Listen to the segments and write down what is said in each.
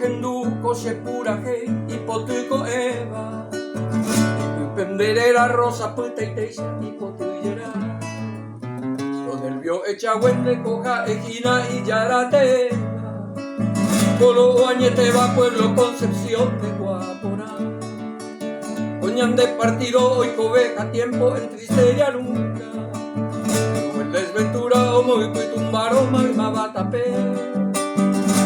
henduko sepuraje hipotuko eva penderera rosa puteiteisa hipotuyera Odelvio echahuente coja ejina y yarateva Colo añeteba pueblo Concepción de Guaporá Oñan de partido hoy cobeja tiempo en tristeza nunca el desventura homo y tumbaro magma batapé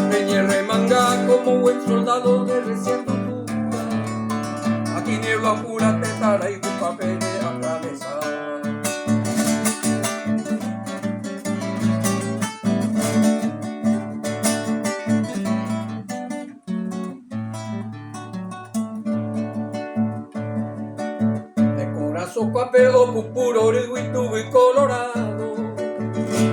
Reñe remanga como buen soldado de recién tutunga Aquí niebla pura tetara y un papel de atravesar Socapeo, pupuro, origuito y colorado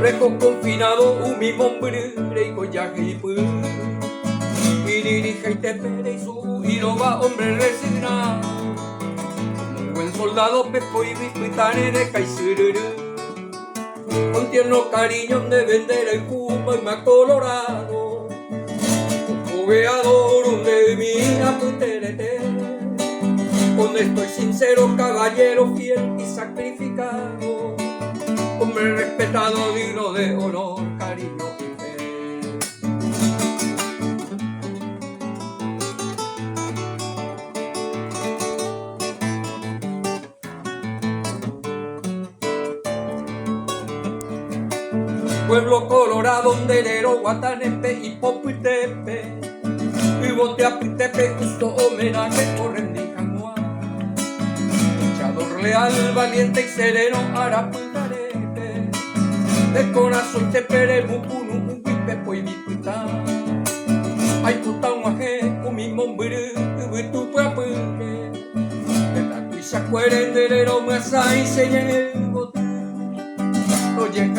Rejo confinado, mi mombre y collaje y pu Y dirige y te pere y su iroba, hombre resignado Un buen soldado, pepo y bipitane de caizururu Con tierno cariño de vender el Cuba y más colorado Un fogueador, de mi apunterete Donde estoy sincero, caballero fiel y sacrificado Hombre respetado, digno de honor, cariño y fe Pueblo colorado, dondelero, guatanepe y popuitepe Y boteapitepe, justo homenaje por rendija leal, valiente y sereno, arapuntarete De corazón te pere, mupunu, un pipepo y biputa Ay puta un aje, un mismo mburu, tu puapunke De la tuisa cuerendelero, masa y se llevo tu Oye,